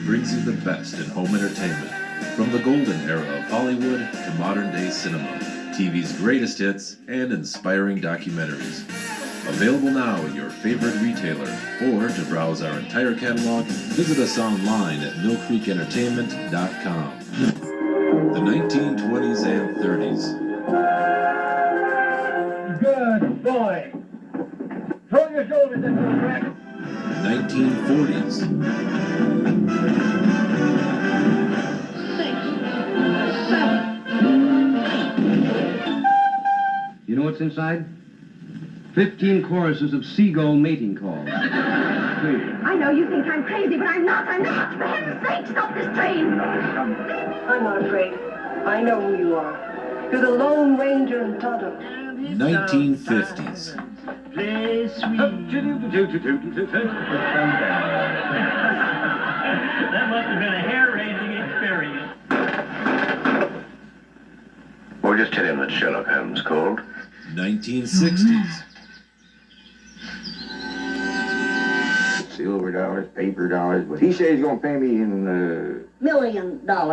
brings you the best in home entertainment. From the golden era of Hollywood to modern-day cinema, TV's greatest hits and inspiring documentaries. Available now at your favorite retailer, or to browse our entire catalog, visit us online at millcreekentertainment.com. The 1920s and 30s. Good boy. Throw your shoulders into the crack. 1940s. 6, 7. You know what's inside? 15 choruses of seagull mating calls. I know you think I'm crazy, but I'm not. I'm not. For heaven's sake, stop this train. I'm not afraid. I know who you are. You're the Lone Ranger in Tonto. 1950s. Play sweet. That must have been a hair-raising experience. We'll just tell him that Sherlock Holmes called. 1960s. Silver dollars, paper dollars, but he says he's gonna pay me in $1 million. All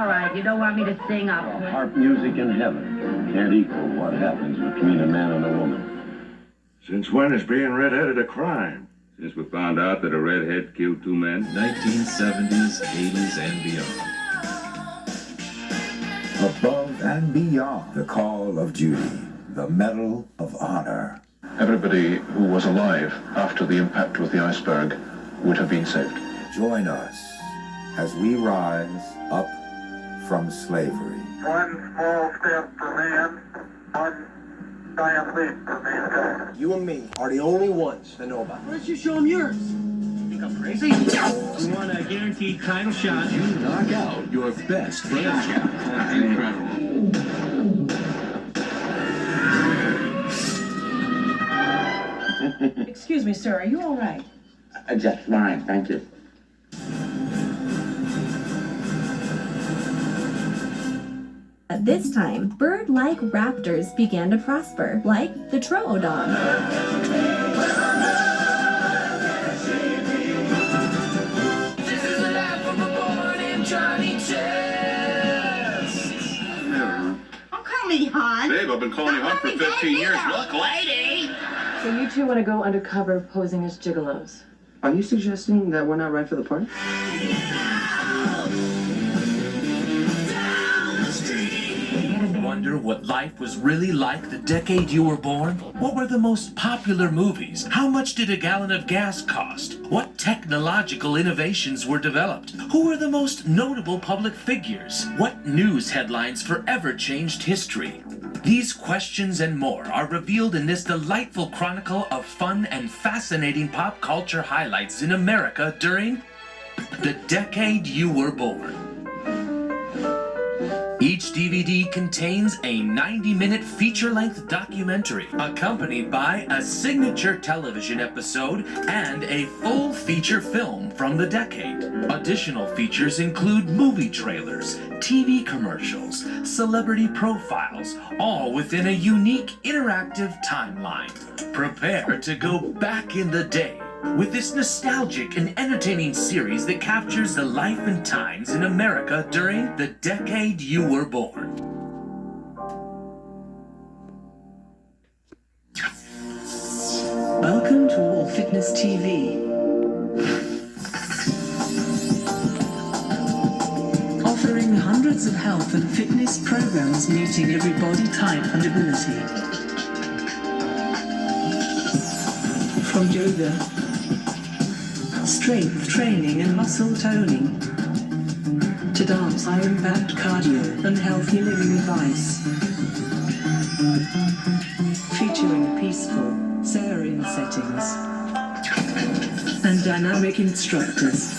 right. You don't want me to sing up. Harp music in heaven can't equal what happens between a man and a woman. Since when is being redheaded a crime? Since we found out that a redhead killed 2 men. 1970s, 80s, and beyond. Above and beyond the call of duty, the Medal of Honor. Everybody who was alive after the impact with the iceberg would have been saved. Join us as we rise up from slavery. One small step for man, one giant leap for mankind. You and me are the only ones that know about it. Why don't you show him yours? You think I'm crazy? You want a guaranteed title shot? You knock out your best friend. Incredible. Excuse me, sir. Are you all right? Just fine, thank you. At this time, bird-like raptors began to prosper, like the troodon. This is the life of a boy named Johnny Chest. Don't call me hon. Babe, I've been calling you Hunt for 15 years. Look, lady! So you two want to go undercover posing as gigolos? Are you suggesting that we're not right for the part? Wonder what life was really like the decade you were born? What were the most popular movies? How much did a gallon of gas cost? What technological innovations were developed? Who were the most notable public figures? What news headlines forever changed history? These questions and more are revealed in this delightful chronicle of fun and fascinating pop culture highlights in America during the decade you were born. Each DVD contains a 90-minute feature-length documentary, accompanied by a signature television episode and a full feature film from the decade. Additional features include movie trailers, TV commercials, celebrity profiles, all within a unique interactive timeline. Prepare to go back in the day with this nostalgic and entertaining series that captures the life and times in America during the decade you were born. Welcome to All Fitness TV. Offering hundreds of health and fitness programs meeting every body type and ability. From yoga, strength training and muscle toning, to dance high-impact cardio and healthy living advice. Featuring peaceful, serene settings and dynamic instructors.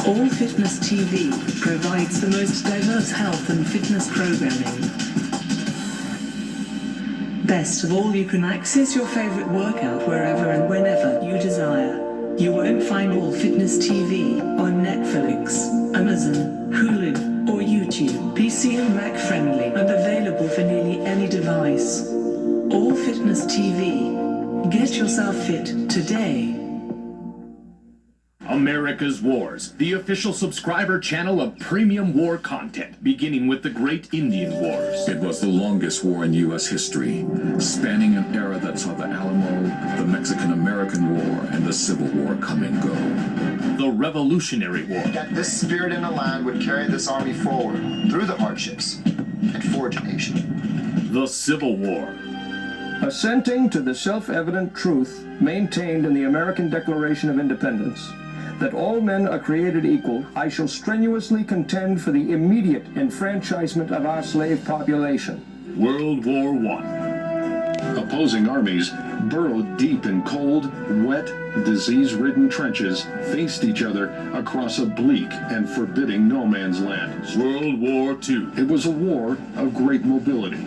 All Fitness TV provides the most diverse health and fitness programming. Best of all, you can access your favorite workout wherever and whenever you desire. You won't find All Fitness TV on Netflix, Amazon, Hulu, or YouTube. PC and Mac friendly and available for nearly any device. All Fitness TV. Get yourself fit today. America's Wars, the official subscriber channel of premium war content, beginning with the Great Indian Wars. It was the longest war in U.S. history, spanning an era that saw the Alamo, the Mexican-American War, and the Civil War come and go. The Revolutionary War. That this spirit in the land would carry this army forward through the hardships and forge a nation. The Civil War. Assenting to the self-evident truth maintained in the American Declaration of Independence, that all men are created equal, I shall strenuously contend for the immediate enfranchisement of our slave population. World War I. Opposing armies, burrowed deep in cold, wet, disease-ridden trenches, faced each other across a bleak and forbidding no man's land. World War II. It was a war of great mobility.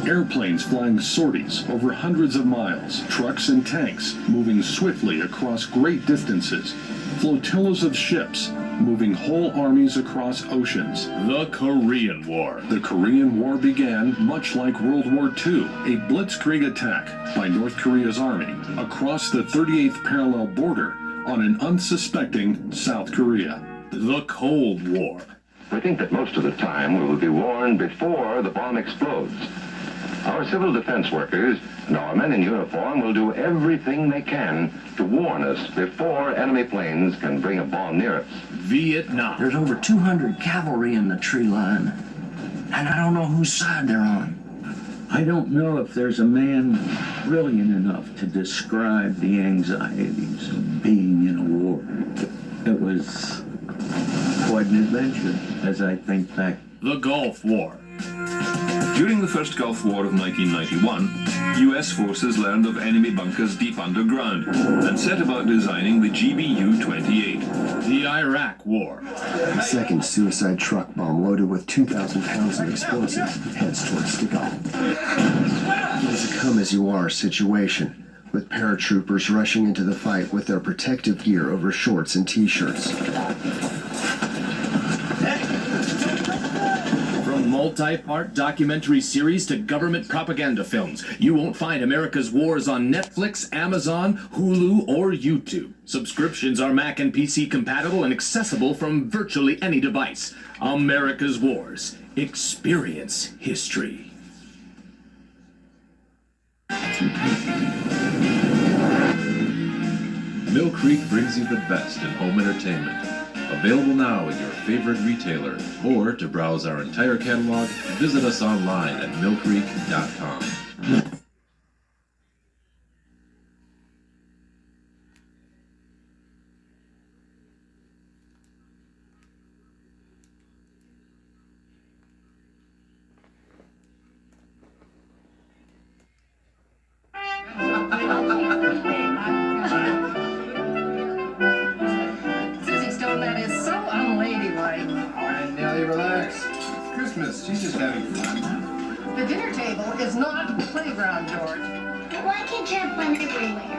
Airplanes flying sorties over hundreds of miles, trucks and tanks moving swiftly across great distances, flotillas of ships moving whole armies across oceans. The Korean War. The Korean War began much like World War II, a blitzkrieg attack by North Korea's army across the 38th parallel border on an unsuspecting South Korea. The Cold War. We think that most of the time we will be warned before the bomb explodes. Our civil defense workers and our men in uniform will do everything they can to warn us before enemy planes can bring a bomb near us. Vietnam. There's over 200 cavalry in the tree line, and I don't know whose side they're on. I don't know if there's a man brilliant enough to describe the anxieties of being in a war. It was quite an adventure as I think back. The Gulf War. During the first Gulf War of 1991, U.S. forces learned of enemy bunkers deep underground and set about designing the GBU-28. The Iraq War. The second suicide truck bomb loaded with 2,000 pounds of explosives heads toward Stikal. It is a come-as-you-are situation, with paratroopers rushing into the fight with their protective gear over shorts and t-shirts. Multi-part documentary series to government propaganda films. You won't find America's Wars on Netflix, Amazon, Hulu, or YouTube. Subscriptions are Mac and PC compatible and accessible from virtually any device. America's Wars. Experience history. Mill Creek brings you the best in home entertainment. Available now at your favorite retailer, or to browse our entire catalog, visit us online at millcreek.com. She's just having fun. The dinner table is not the playground, George. Why can't you have fun everywhere?